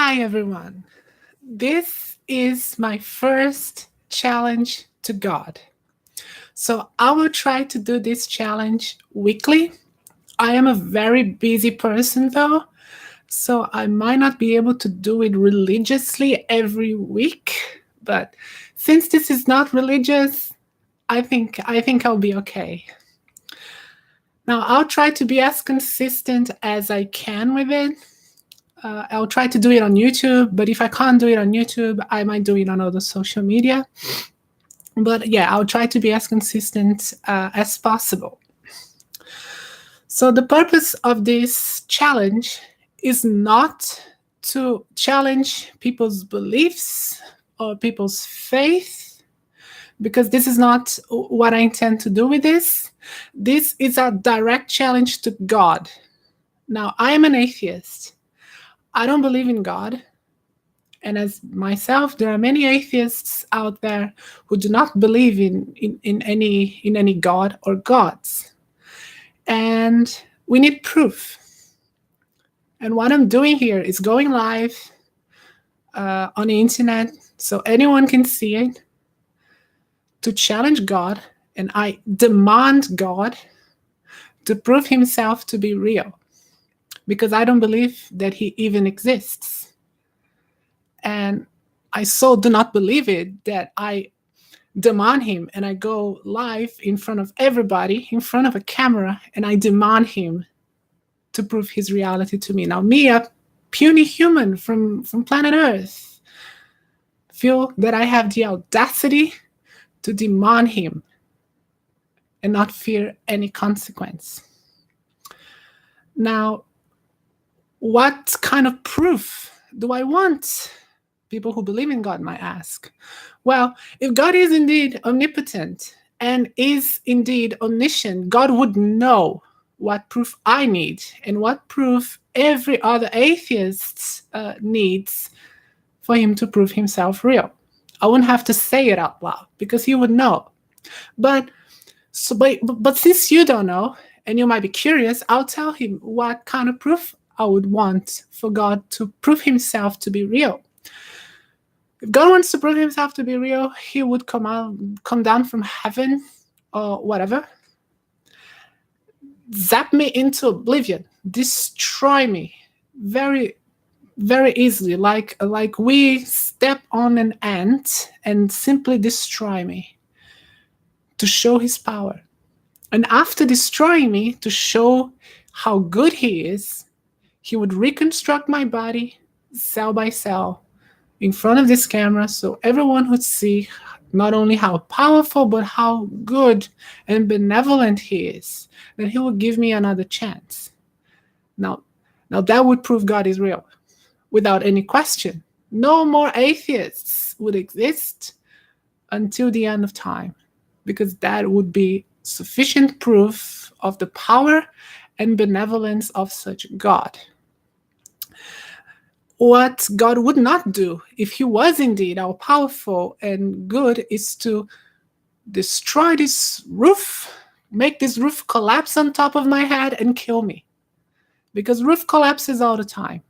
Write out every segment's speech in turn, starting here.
Hi, everyone. This is my first challenge to God. So I will try to do this challenge weekly. I am a very busy person, though, so I might not be able to do it religiously every week. But since this is not religious, I think I'll be okay. Now I'll try to be as consistent as I can with it. I'll try to do it on YouTube, but if I can't do it on YouTube, I might do it on other social media. But yeah, I'll try to be as consistent as possible. So, the purpose of this challenge is not to challenge people's beliefs or people's faith, because this is not what I intend to do with this. This is a direct challenge to God. Now, I am an atheist. I don't believe in God. And as myself, there are many atheists out there who do not believe in any God or gods. And we need proof. And what I'm doing here is going live on the internet so anyone can see it, to challenge God. And I demand God to prove himself to be real, because I don't believe that he even exists. And I so do not believe it that I demand him and I go live in front of everybody, in front of a camera, and I demand him to prove his reality to me. Now, me, a puny human from planet Earth, feel that I have the audacity to demand him and not fear any consequence. Now, what kind of proof do I want? People who believe in God might ask. Well, if God is indeed omnipotent and is indeed omniscient, God would know what proof I need and what proof every other atheist needs for him to prove himself real. I wouldn't have to say it out loud because he would know. But since you don't know and you might be curious, I'll tell him what kind of proof I would want for God to prove himself to be real. If God wants to prove himself to be real, he would come down from heaven or whatever, zap me into oblivion, destroy me very, very easily, like we step on an ant and simply destroy me to show his power. And after destroying me, to show how good he is, he would reconstruct my body cell by cell in front of this camera so everyone would see not only how powerful, but how good and benevolent he is. Then he will give me another chance. Now that would prove God is real, without any question. No more atheists would exist until the end of time, because that would be sufficient proof of the power and benevolence of such God. What God would not do, if he was indeed all powerful and good, is to destroy this roof, make this roof collapse on top of my head and kill me. Because roof collapses all the time.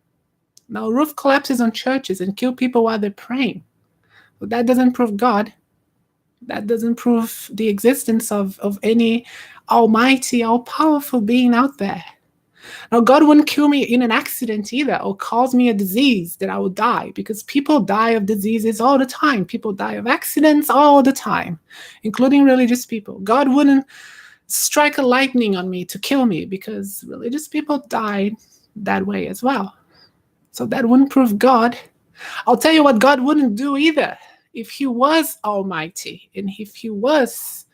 Now, roof collapses on churches and kill people while they're praying. But that doesn't prove God. That doesn't prove the existence of any almighty, all-powerful being out there. Now, God wouldn't kill me in an accident either, or cause me a disease that I would die, because people die of diseases all the time. People die of accidents all the time, including religious people. God wouldn't strike a lightning on me to kill me, because religious people died that way as well. So that wouldn't prove God. I'll tell you what God wouldn't do either. If he was almighty and if he was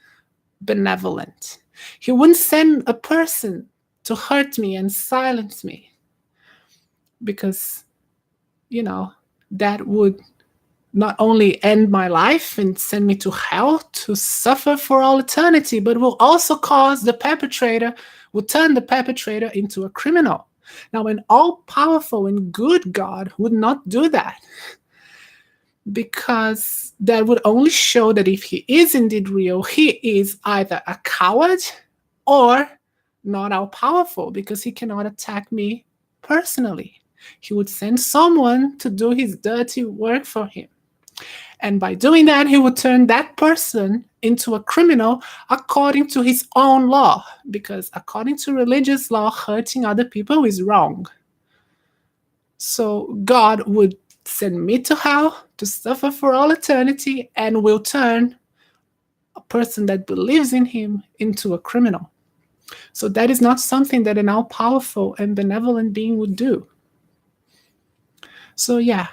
benevolent, he wouldn't send a person to hurt me and silence me, because, that would not only end my life and send me to hell to suffer for all eternity, but will also cause will turn the perpetrator into a criminal. Now, an all-powerful and good God would not do that, because that would only show that if he is indeed real, he is either a coward or not all powerful, because he cannot attack me personally. He would send someone to do his dirty work for him. And by doing that, he would turn that person into a criminal according to his own law, because according to religious law, hurting other people is wrong. So God would send me to hell to suffer for all eternity and will turn a person that believes in him into a criminal. So that is not something that an all-powerful and benevolent being would do. So yeah,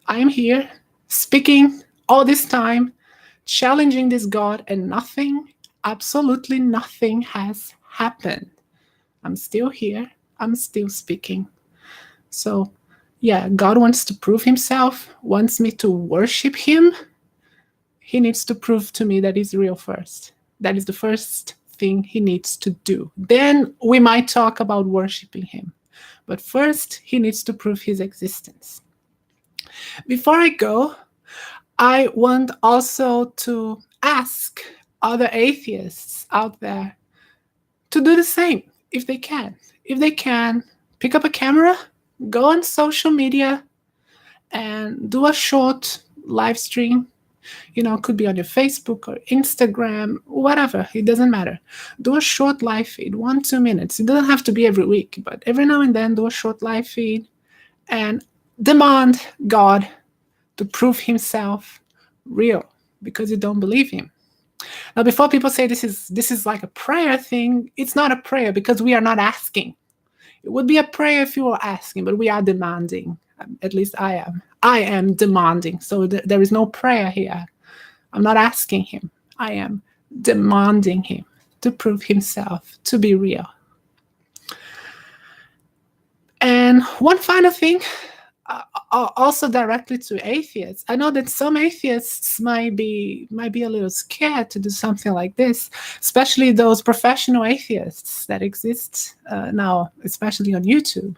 I am here speaking all this time, challenging this God, and nothing, absolutely nothing has happened. I'm still here. I'm still speaking. So yeah, God wants to prove himself, wants me to worship him. He needs to prove to me that he's real first. That is the first thing he needs to do. Then we might talk about worshiping him. But first, he needs to prove his existence. Before I go, I want also to ask other atheists out there to do the same if they can. If they can, pick up a camera, go on social media, and do a short live stream. It could be on your Facebook or Instagram, whatever, it doesn't matter. Do a short live feed, 1-2 minutes. It doesn't have to be every week, but every now and then do a short live feed and demand God to prove himself real, because you don't believe him. Now, before people say this is like a prayer thing, it's not a prayer, because we are not asking. It would be a prayer if you were asking, but we are demanding. At least I am. I am demanding. So there is no prayer here. I'm not asking him. I am demanding him to prove himself to be real. And one final thing, also directly to atheists. I know that some atheists might be a little scared to do something like this, especially those professional atheists that exist now, especially on YouTube.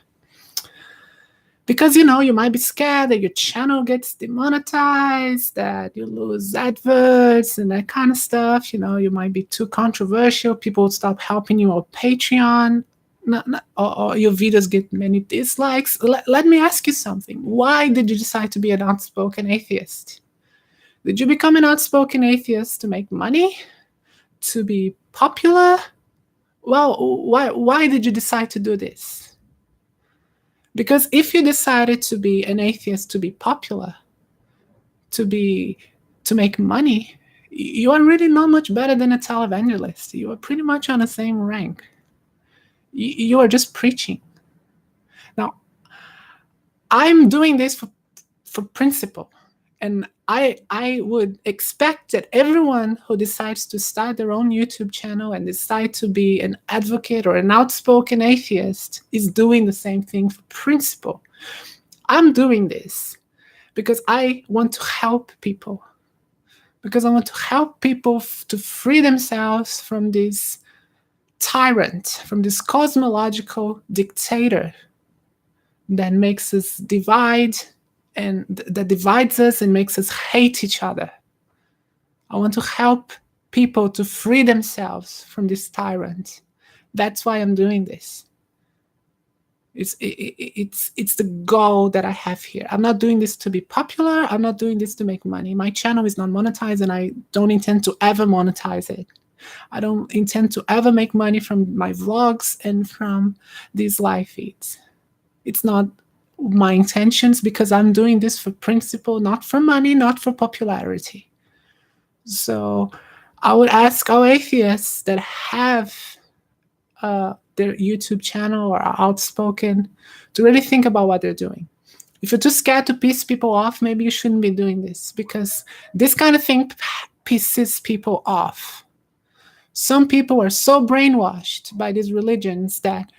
Because, you might be scared that your channel gets demonetized, that you lose adverts and that kind of stuff. You might be too controversial. People would stop helping you on Patreon. Or your videos get many dislikes. Let me ask you something. Why did you decide to be an outspoken atheist? Did you become an outspoken atheist to make money? To be popular? Well, why did you decide to do this? Because if you decided to be an atheist to be popular, to make money, you are really not much better than a televangelist. You are pretty much on the same rank. You are just preaching. Now, I'm doing this for principle. And I would expect that everyone who decides to start their own YouTube channel and decide to be an advocate or an outspoken atheist is doing the same thing for principle. I'm doing this because I want to help people. Because I want to help people to free themselves from this tyrant, from this cosmological dictator that makes us divide and that divides us and makes us hate each other. I want to help people to free themselves from this tyrant. That's why I'm doing this. It's the goal that I have here. I'm not doing this to be popular. I'm not doing this to make money. My channel is not monetized, and I don't intend to ever monetize it. I don't intend to ever make money from my vlogs and from these live feeds. It's not my intentions, because I'm doing this for principle, not for money, not for popularity. So I would ask our atheists that have their YouTube channel or are outspoken to really think about what they're doing. If you're too scared to piss people off, maybe you shouldn't be doing this, because this kind of thing pisses people off. Some people are so brainwashed by these religions that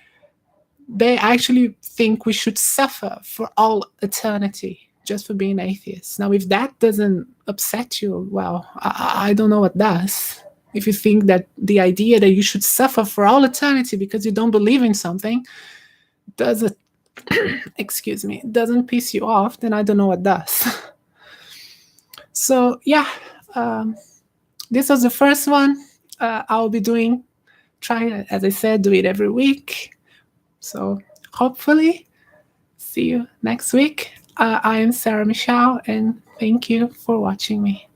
they actually think we should suffer for all eternity just for being atheists. Now, if that doesn't upset you, well, I don't know what does. If you think that the idea that you should suffer for all eternity because you don't believe in something doesn't, excuse me, doesn't piss you off, then I don't know what does. So yeah, this was the first one. I'll be trying, as I said, do it every week. So hopefully See you next week. I am Sarah Michel, and thank you for watching me.